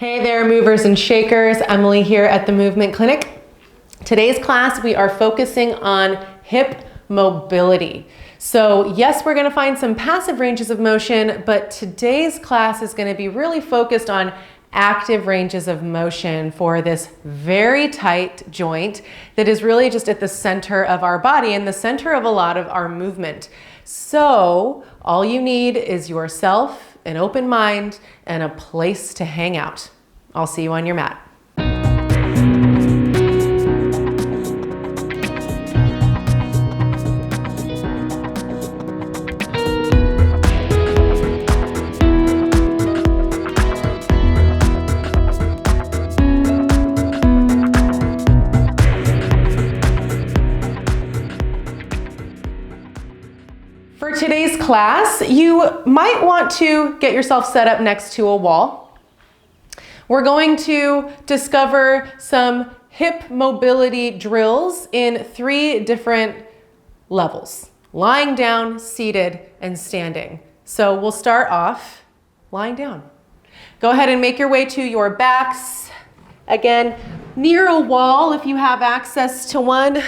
Hey there, movers and shakers. Emily here at the Movement Clinic. Today's class, we are focusing on hip mobility. So yes, we're going to find some passive ranges of motion, but today's class is going to be really focused on active ranges of motion for this very tight joint that is really just at the center of our body and the center of a lot of our movement. So all you need is yourself, an open mind, and a place to hang out. I'll see you on your mat. For today's class, you might want to get yourself set up next to a wall. We're going to discover some hip mobility drills in 3 different levels: lying down, seated, and standing. So we'll start off lying down. Go ahead and make your way to your backs. Again, near a wall if you have access to one.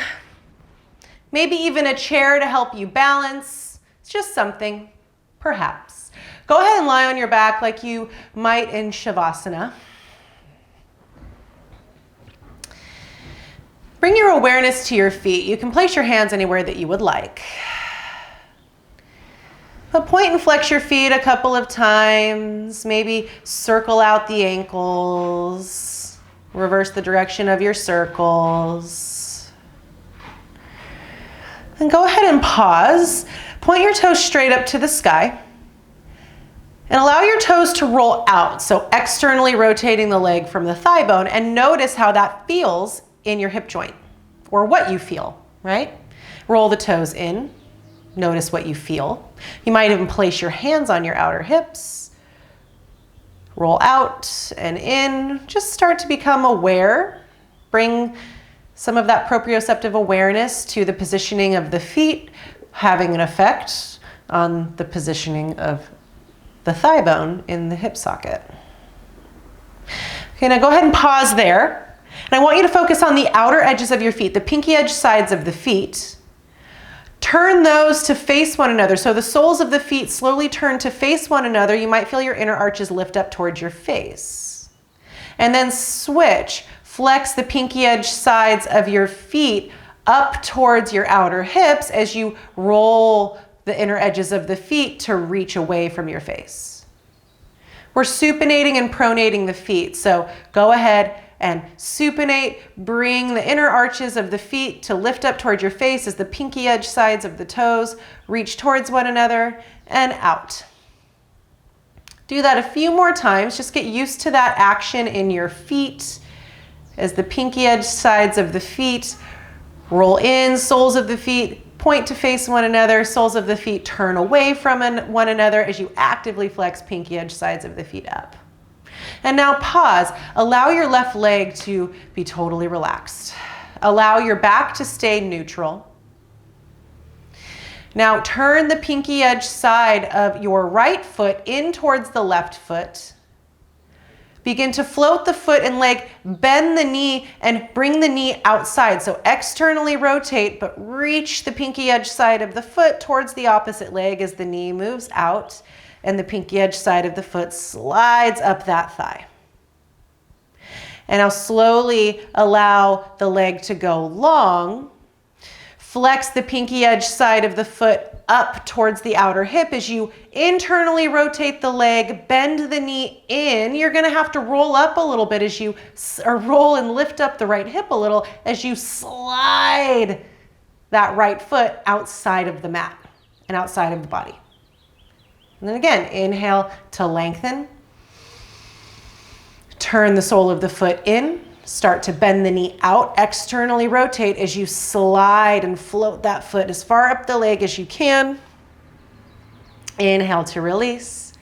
Maybe even a chair to help you balance. It's just something, perhaps. Go ahead and lie on your back like you might in Shavasana. Bring your awareness to your feet. You can place your hands anywhere that you would like. But point and flex your feet a couple of times. Maybe circle out the ankles. Reverse the direction of your circles. And go ahead and pause. Point your toes straight up to the sky and allow your toes to roll out. So externally rotating the leg from the thigh bone, and notice how that feels in your hip joint, or what you feel, right? Roll the toes in, notice what you feel. You might even place your hands on your outer hips. Roll out and in, just start to become aware. Bring some of that proprioceptive awareness to the positioning of the feet, having an effect on the positioning of the thigh bone in the hip socket. Okay, now go ahead and pause there. And I want you to focus on the outer edges of your feet, the pinky edge sides of the feet. Turn those to face one another. So the soles of the feet slowly turn to face one another. You might feel your inner arches lift up towards your face. And then switch. Flex the pinky edge sides of your feet up towards your outer hips as you roll the inner edges of the feet to reach away from your face. We're supinating and pronating the feet. So go ahead and supinate, bring the inner arches of the feet to lift up towards your face as the pinky edge sides of the toes reach towards one another and out. Do that a few more times. Just get used to that action in your feet as the pinky edge sides of the feet roll in, soles of the feet point to face one another, soles of the feet turn away from one another as you actively flex pinky edge sides of the feet up. And now pause. Allow your left leg to be totally relaxed. Allow your back to stay neutral. Now turn the pinky edge side of your right foot in towards the left foot. Begin to float the foot and leg, bend the knee and bring the knee outside. So externally rotate, but reach the pinky edge side of the foot towards the opposite leg as the knee moves out and the pinky edge side of the foot slides up that thigh. And now slowly allow the leg to go long. Flex the pinky edge side of the foot up towards the outer hip as you internally rotate the leg, bend the knee in. You're going to have to roll up a little bit as you, or roll and lift up the right hip a little as you slide that right foot outside of the mat and outside of the body. And then again, inhale to lengthen. Turn the sole of the foot in. Start to bend the knee out, externally rotate as you slide and float that foot as far up the leg as you can. Inhale to release.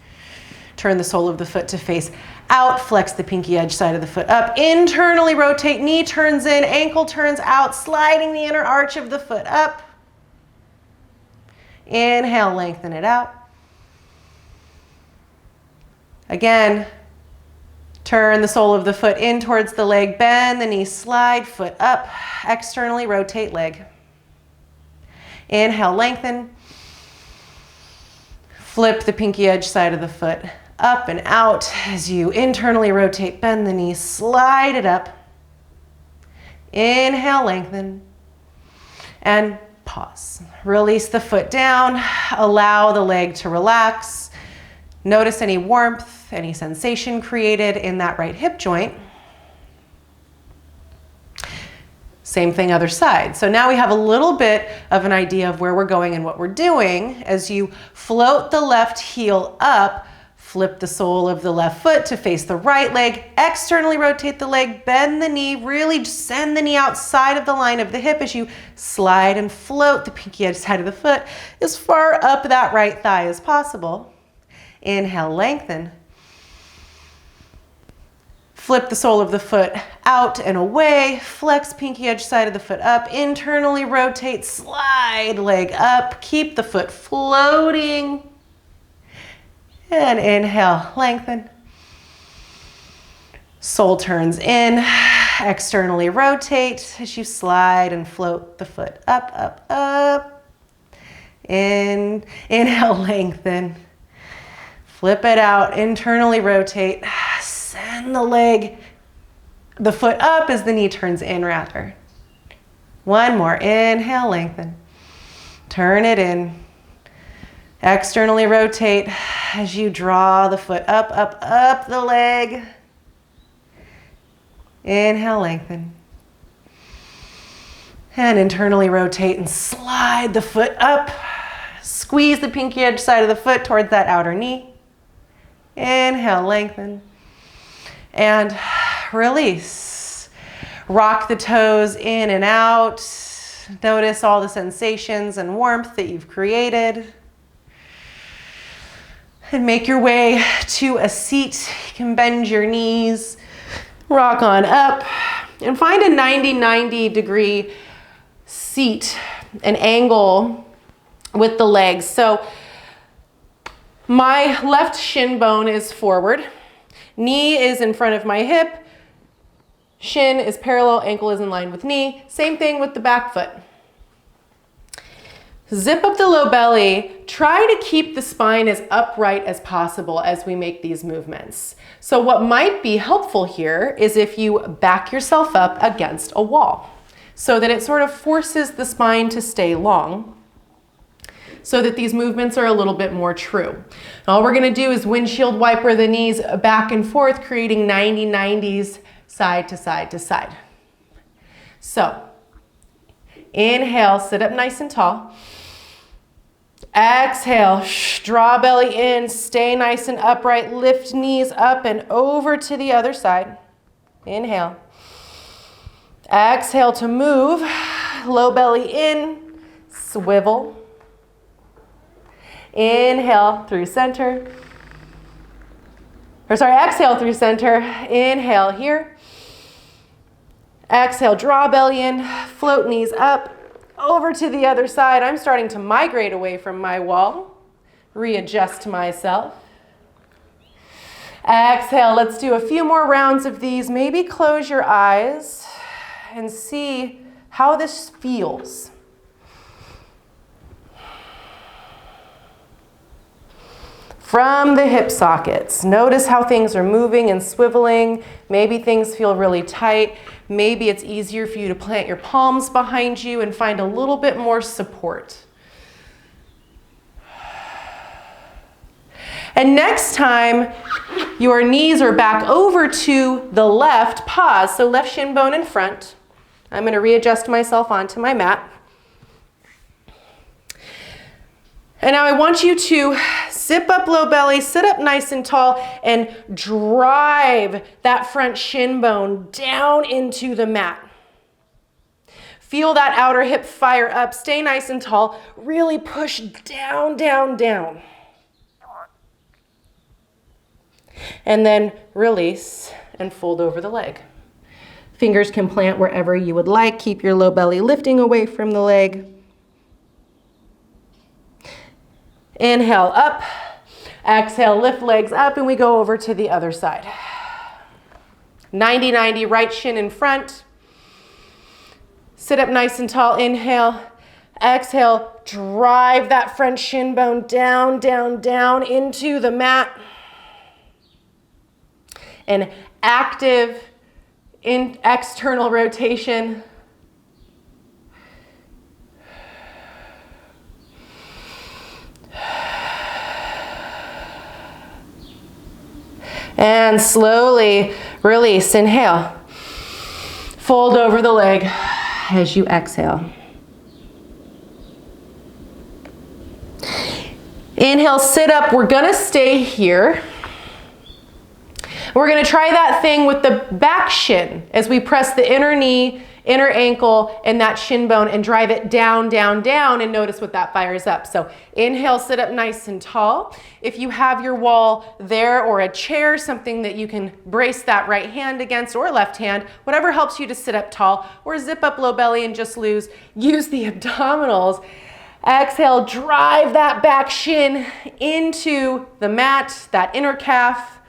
Turn the sole of the foot to face out, flex the pinky edge side of the foot up, internally rotate, knee turns in, ankle turns out, sliding the inner arch of the foot up. Inhale, lengthen it out. Again, Turn the sole of the foot in towards the leg, bend the knee, slide, foot up, externally rotate leg. Inhale, lengthen. Flip the pinky edge side of the foot up and out as you internally rotate, bend the knee, slide it up. Inhale, lengthen. And pause. Release the foot down, allow the leg to relax. Notice any warmth, any sensation created in that right hip joint. Same thing other side. So now we have a little bit of an idea of where we're going and what we're doing. As you float the left heel up, flip the sole of the left foot to face the right leg, externally rotate the leg, bend the knee, really send the knee outside of the line of the hip as you slide and float the pinky edge side of the foot as far up that right thigh as possible. Inhale, lengthen. Flip the sole of the foot out and away, flex pinky edge side of the foot up, internally rotate, slide leg up, keep the foot floating. And inhale, lengthen. Sole turns in, externally rotate as you slide and float the foot up, up, up. Inhale, lengthen. Flip it out, internally rotate. Send the foot up as the knee turns in rather. One more, inhale, lengthen. Turn it in. Externally rotate as you draw the foot up, up, up the leg. Inhale, lengthen. And internally rotate and slide the foot up. Squeeze the pinky edge side of the foot towards that outer knee. Inhale, lengthen. And release. Rock the toes in and out. Notice all the sensations and warmth that you've created. And make your way to a seat. You can bend your knees, rock on up, and find a 90 degree seat, an angle with the legs. So my left shin bone is forward, knee is in front of my hip, shin is parallel, ankle is in line with knee. Same thing with the back foot. Zip up the low belly. Try to keep the spine as upright as possible as we make these movements. So what might be helpful here is if you back yourself up against a wall so that it sort of forces the spine to stay long so that these movements are a little bit more true. All we're going to do is windshield wiper the knees back and forth, creating 90s side to side to side. So inhale, sit up nice and tall. Exhale, draw belly in, stay nice and upright, lift knees up and over to the other side. Inhale. Exhale to move, low belly in, swivel. Inhale through center. Exhale through center. Inhale here. Exhale, draw belly in, float knees up. Over to the other side. I'm starting to migrate away from my wall. Readjust myself. Exhale. Let's do a few more rounds of these. Maybe close your eyes and see how this feels. From the hip sockets, notice how things are moving and swiveling. Maybe things feel really tight. Maybe it's easier for you to plant your palms behind you and find a little bit more support. And next time your knees are back over to the left, pause. So left shin bone in front. I'm going to readjust myself onto my mat. And now I want you to zip up low belly, sit up nice and tall, and drive that front shin bone down into the mat. Feel that outer hip fire up. Stay nice and tall. Really push down, down, down. And then release and fold over the leg. Fingers can plant wherever you would like. Keep your low belly lifting away from the leg. Inhale up, exhale, lift legs up, and we go over to the other side. 90-90, right shin in front. Sit up nice and tall, inhale. Exhale, drive that front shin bone down, down, down into the mat. An active external rotation. And slowly release, inhale. Fold over the leg as you exhale. Inhale, sit up. We're gonna stay here. We're gonna try that thing with the back shin as we press the inner knee, inner ankle, and that shin bone and drive it down, down, down, and notice what that fires up. So inhale, sit up nice and tall. If you have your wall there or a chair, something that you can brace that right hand against or left hand, whatever helps you to sit up tall, or zip up low belly and just use the abdominals. Exhale, drive that back shin into the mat, that inner calf,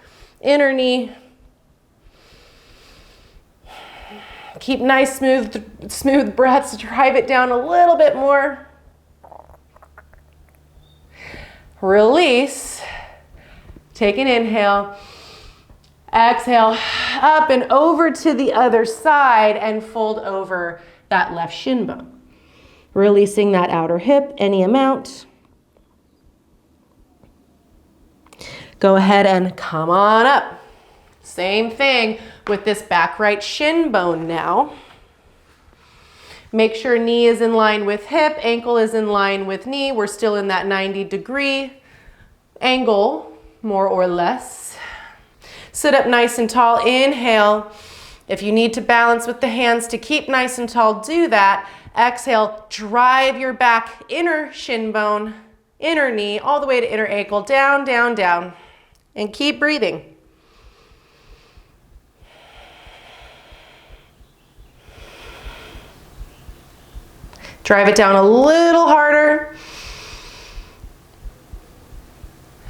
inner knee. Keep nice, smooth breaths. Drive it down a little bit more. Release. Take an inhale. Exhale, up and over to the other side and fold over that left shin bone. Releasing that outer hip, any amount. Go ahead and come on up. Same thing with this back right shin bone now. Make sure knee is in line with hip, ankle is in line with knee. We're still in that 90-degree angle, more or less. Sit up nice and tall, inhale. If you need to balance with the hands to keep nice and tall, do that. Exhale, drive your back inner shin bone, inner knee, all the way to inner ankle, down, down, down, and keep breathing. Drive it down a little harder.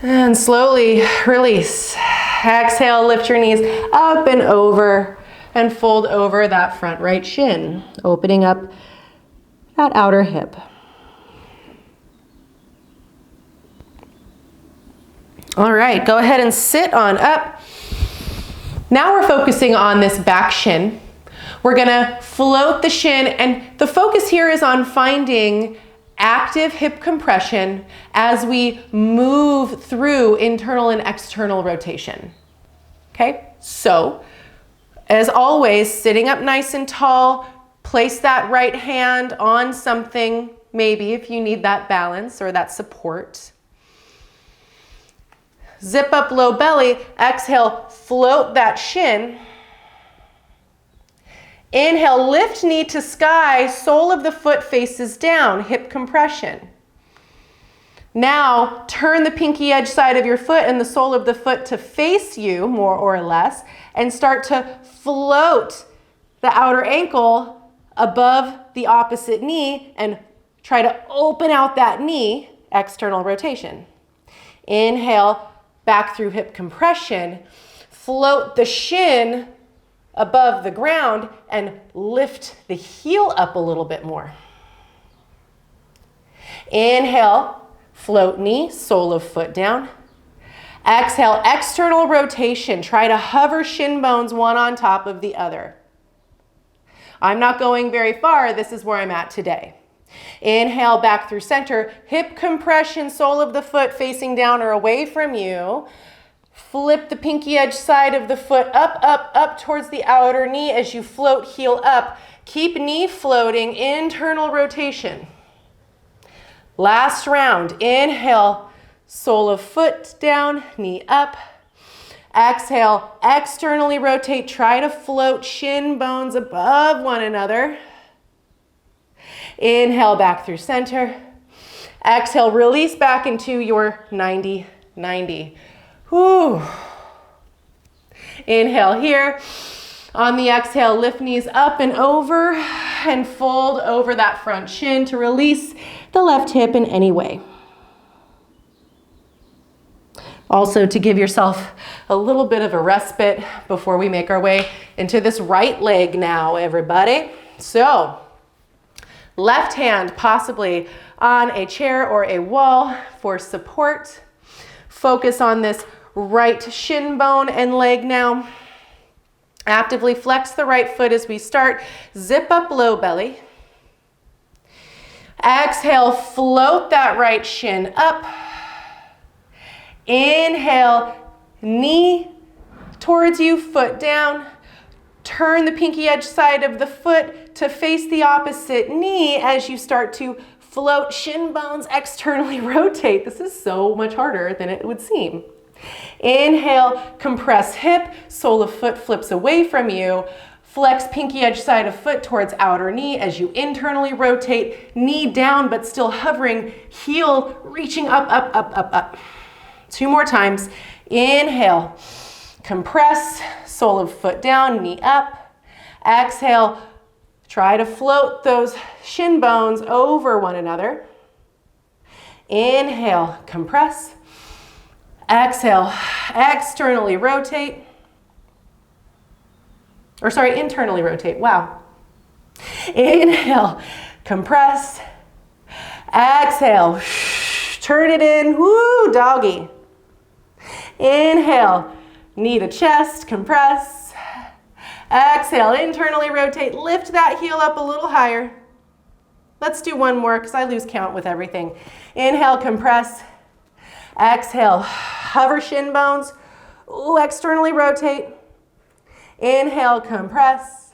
And slowly release. Exhale, lift your knees up and over and fold over that front right shin, opening up that outer hip. All right, go ahead and sit on up. Now we're focusing on this back shin. We're gonna float the shin, and the focus here is on finding active hip compression as we move through internal and external rotation. Okay, so as always, sitting up nice and tall, place that right hand on something, maybe if you need that balance or that support. Zip up low belly, exhale, float that shin. Inhale, lift knee to sky, sole of the foot faces down, hip compression. Now, turn the pinky edge side of your foot and the sole of the foot to face you, more or less, and start to float the outer ankle above the opposite knee and try to open out that knee, external rotation. Inhale, back through hip compression, float the shin above the ground and lift the heel up a little bit more. Inhale, float knee, sole of foot down. Exhale, external rotation. Try to hover shin bones one on top of the other. I'm not going very far. This is where I'm at today. Inhale, back through center. Hip compression, sole of the foot facing down or away from you. Flip the pinky edge side of the foot up, up, up towards the outer knee as you float heel up. Keep knee floating, internal rotation. Last round. Inhale, sole of foot down, knee up. Exhale, externally rotate. Try to float shin bones above one another. Inhale, back through center. Exhale, release back into your 90-90. Whew. Inhale here. On the exhale, lift knees up and over and fold over that front shin to release the left hip in any way. Also to give yourself a little bit of a respite before we make our way into this right leg now, everybody. So, left hand possibly on a chair or a wall for support. Focus on this right shin bone and leg now. Actively flex the right foot as we start. Zip up low belly. Exhale, float that right shin up. Inhale, knee towards you, foot down. Turn the pinky edge side of the foot to face the opposite knee as you start to float shin bones, externally rotate. This is so much harder than it would seem. Inhale, compress hip, sole of foot flips away from you. Flex pinky edge side of foot towards outer knee as you internally rotate, knee down but still hovering, heel reaching up, up, up, up, up. 2 more times. Inhale, compress, sole of foot down, knee up. Exhale, try to float those shin bones over one another. Inhale, compress. Exhale, externally rotate. Or sorry, internally rotate, wow. Inhale, compress. Exhale, turn it in, woo, doggy. Inhale, knee to chest, compress. Exhale, internally rotate, lift that heel up a little higher. Let's do one more because I lose count with everything. Inhale, compress. Exhale, hover shin bones. Ooh, externally rotate. Inhale, compress.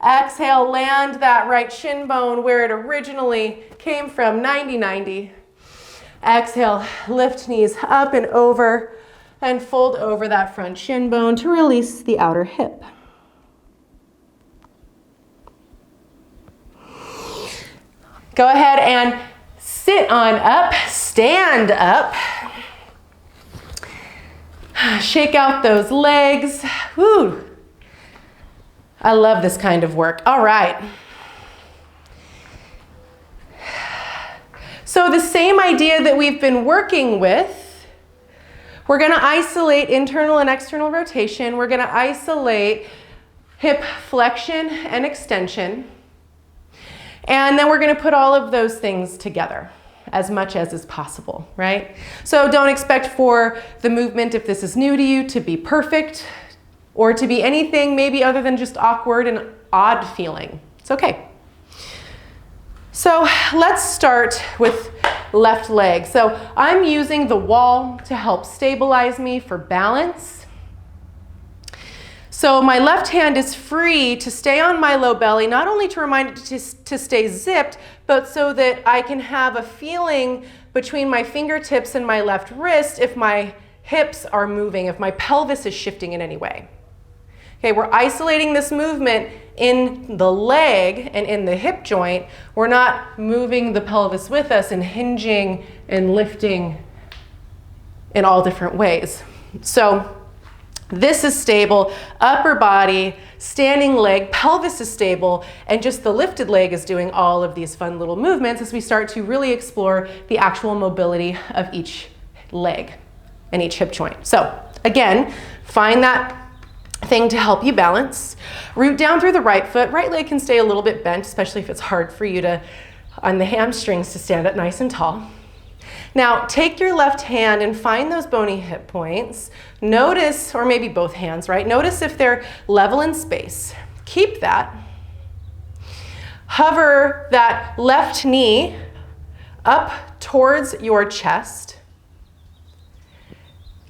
Exhale, land that right shin bone where it originally came from, 90-90. Exhale, lift knees up and over and fold over that front shin bone to release the outer hip. Go ahead and sit on up, stand up. Shake out those legs. Woo. I love this kind of work. All right. So the same idea that we've been working with, we're going to isolate internal and external rotation. We're going to isolate hip flexion and extension. And then we're going to put all of those things together as much as is possible, right? So don't expect for the movement, if this is new to you, to be perfect or to be anything maybe other than just awkward and odd feeling. It's okay. So let's start with left leg. So I'm using the wall to help stabilize me for balance. So my left hand is free to stay on my low belly, not only to remind it to stay zipped, but so that I can have a feeling between my fingertips and my left wrist if my hips are moving, if my pelvis is shifting in any way. Okay, we're isolating this movement in the leg and in the hip joint. We're not moving the pelvis with us and hinging and lifting in all different ways. So this is stable, upper body, standing leg, pelvis is stable, and just the lifted leg is doing all of these fun little movements as we start to really explore the actual mobility of each leg and each hip joint. So again, find that thing to help you balance. Root down through the right foot. Right leg can stay a little bit bent, especially if it's hard for you to, on the hamstrings, to stand up nice and tall. Now, take your left hand and find those bony hip points. Notice, or maybe both hands, right? Notice if they're level in space. Keep that. Hover that left knee up towards your chest.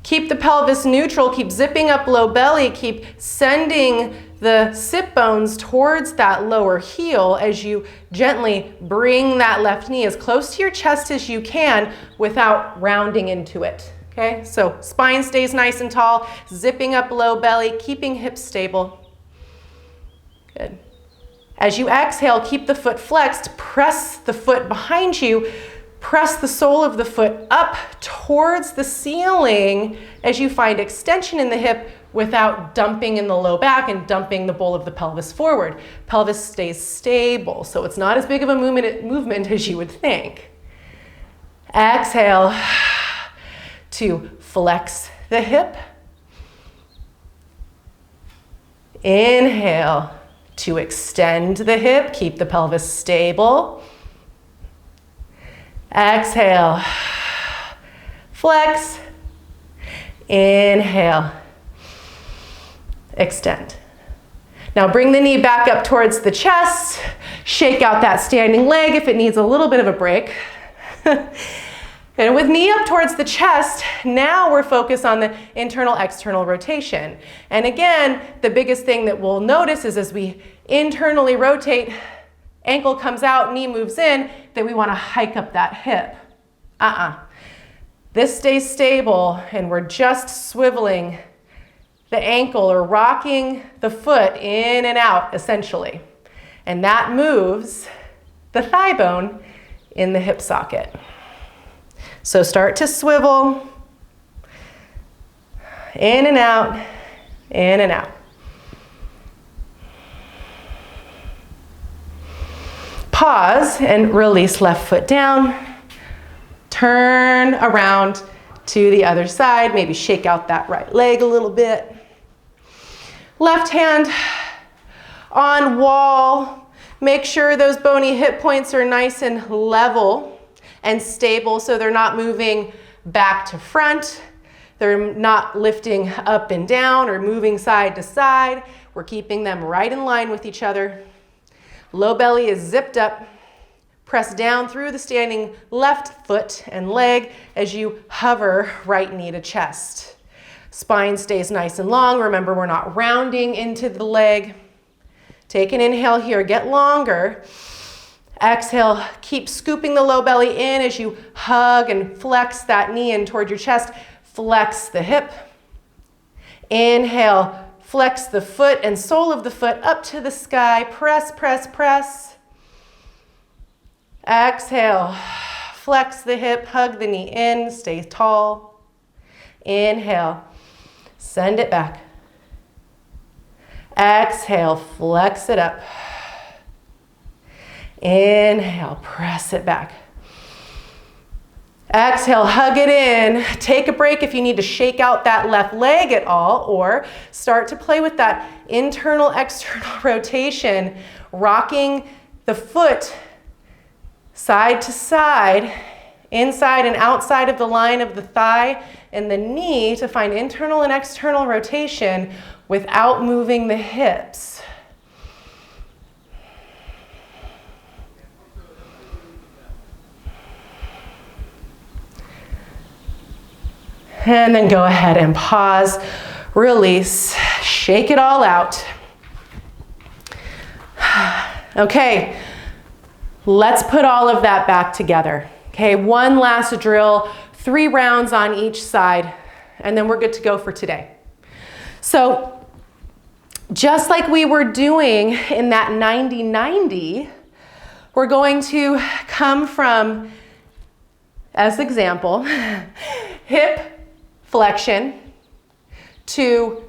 Keep the pelvis neutral, keep zipping up low belly, keep sending the sit bones towards that lower heel as you gently bring that left knee as close to your chest as you can without rounding into it. Okay, so spine stays nice and tall, zipping up low belly, keeping hips stable. Good. As you exhale, keep the foot flexed, press the foot behind you, press the sole of the foot up towards the ceiling as you find extension in the hip without dumping in the low back and dumping the bowl of the pelvis forward. Pelvis stays stable, so it's not as big of a movement as you would think. Exhale to flex the hip. Inhale to extend the hip, keep the pelvis stable. Exhale, flex. Inhale, extend. Now bring the knee back up towards the chest. Shake out that standing leg if it needs a little bit of a break. And with knee up towards the chest, now we're focused on the internal-external rotation. And again, the biggest thing that we'll notice is as we internally rotate, ankle comes out, knee moves in, that we want to hike up that hip. This stays stable, and we're just swiveling the ankle or rocking the foot in and out, essentially. And that moves the thigh bone in the hip socket. So start to swivel, in and out, in and out. Pause and release left foot down. Turn around to the other side, maybe shake out that right leg a little bit. Left hand on wall. Make sure those bony hip points are nice and level and stable so they're not moving back to front. They're not lifting up and down or moving side to side. We're keeping them right in line with each other. Low belly is zipped up. Press down through the standing left foot and leg as you hover right knee to chest. Spine stays nice and long. Remember, we're not rounding into the leg. Take an inhale here, get longer. Exhale, keep scooping the low belly in as you hug and flex that knee in toward your chest. Flex the hip. Inhale, flex the foot and sole of the foot up to the sky. Press, press, press. Exhale, flex the hip, hug the knee in, stay tall. Inhale, send it back. Exhale, flex it up. Inhale, press it back. Exhale, hug it in. Take a break if you need to shake out that left leg at all, or start to play with that internal, external rotation, rocking the foot side to side, inside and outside of the line of the thigh and the knee to find internal and external rotation without moving the hips. And then go ahead and pause, release, shake it all out. Okay, let's put all of that back together. Okay, one last drill, 3 rounds on each side, and then we're good to go for today. So just like we were doing in that 90-90, we're going to come from, as example, hip flexion to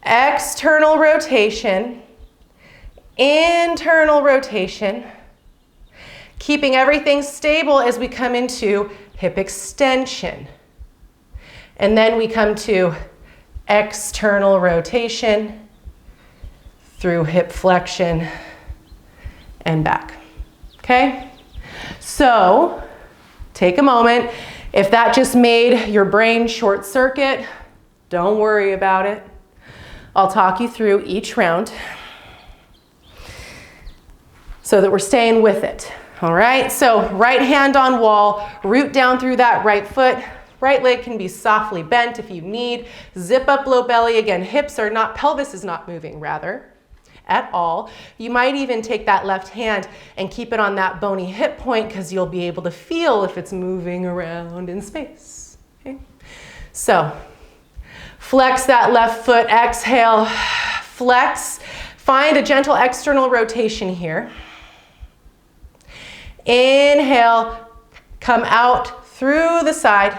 external rotation, internal rotation, keeping everything stable as we come into hip extension. And then we come to external rotation through hip flexion and back. Okay? So take a moment. If that just made your brain short circuit, don't worry about it. I'll talk you through each round so that we're staying with it. All right, so right hand on wall, root down through that right foot. Right leg can be softly bent if you need. Zip up low belly. Again, hips are not, pelvis is not moving rather at all. You might even take that left hand and keep it on that bony hip point because you'll be able to feel if it's moving around in space. Okay? So flex that left foot, exhale, flex. Find a gentle external rotation here. Inhale, come out through the side.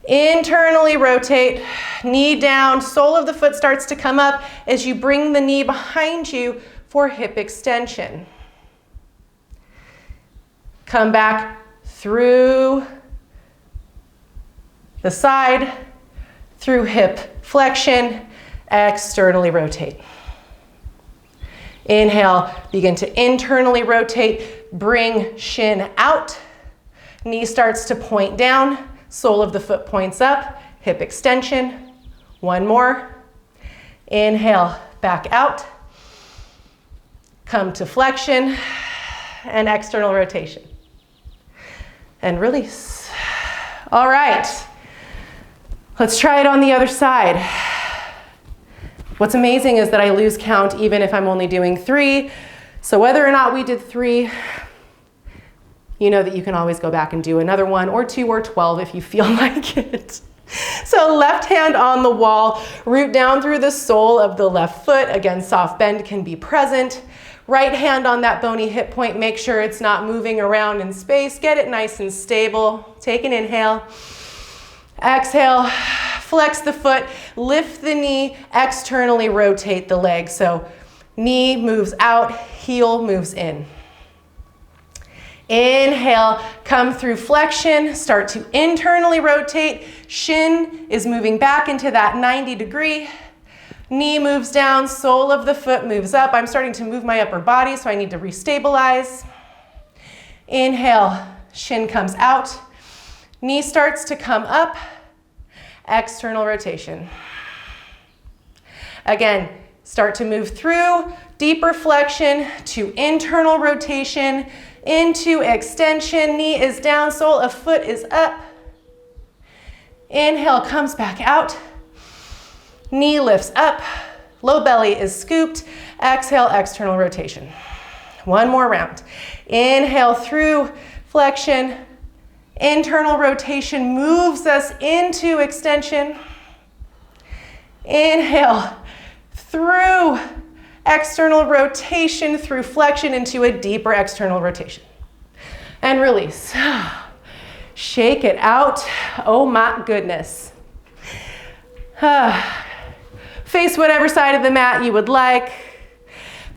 Internally rotate, knee down, sole of the foot starts to come up as you bring the knee behind you for hip extension. Come back through the side, through hip flexion, externally rotate. Inhale, begin to internally rotate, bring shin out, knee starts to point down, sole of the foot points up, hip extension. One more. Inhale, back out, come to flexion and external rotation. And release. All right, let's try it on the other side. What's amazing is that I lose count even if I'm only doing 3. So whether or not we did 3, you know that you can always go back and do another 1 or 2 or 12 if you feel like it. So left hand on the wall, root down through the sole of the left foot. Again, soft bend can be present. Right hand on that bony hip point, make sure it's not moving around in space. Get it nice and stable. Take an inhale. Exhale, flex the foot, lift the knee, externally rotate the leg. So knee moves out, heel moves in. Inhale, come through flexion, start to internally rotate. Shin is moving back into that 90-degree. Knee moves down, sole of the foot moves up. I'm starting to move my upper body, so I need to restabilize. Inhale, shin comes out. Knee starts to come up, external rotation. Again, start to move through, deeper flexion to internal rotation, into extension, knee is down, sole of foot is up. Inhale, comes back out. Knee lifts up, low belly is scooped. Exhale, external rotation. One more round. Inhale through flexion. Internal rotation moves us into extension. Inhale through external rotation, through flexion into a deeper external rotation. And release. Shake it out. Oh my goodness. Face whatever side of the mat you would like.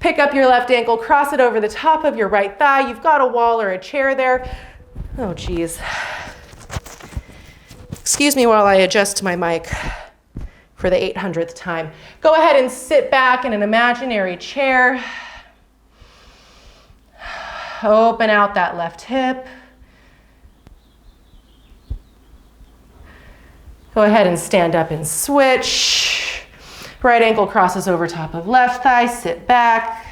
Pick up your left ankle, cross it over the top of your right thigh. You've got a wall or a chair there. Oh, geez. Excuse me while I adjust my mic for the 800th time. Go ahead and sit back in an imaginary chair. Open out that left hip. Go ahead and stand up and switch. Right ankle crosses over top of left thigh. Sit back.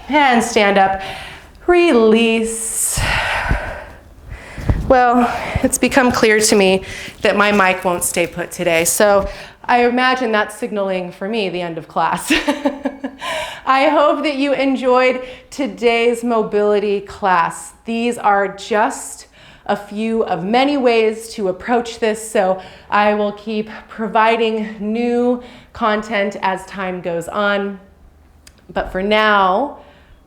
And stand up. Release. Well, it's become clear to me that my mic won't stay put today, so I imagine that's signaling for me the end of class. I hope that you enjoyed today's mobility class. These are just a few of many ways to approach this, so I will keep providing new content as time goes on. But for now,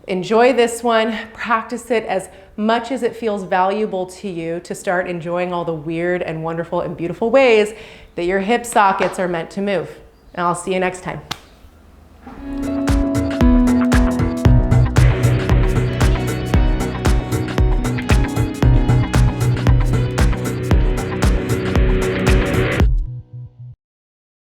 enjoy this one, practice it as much as it feels valuable to you to start enjoying all the weird and wonderful and beautiful ways that your hip sockets are meant to move. And I'll see you next time.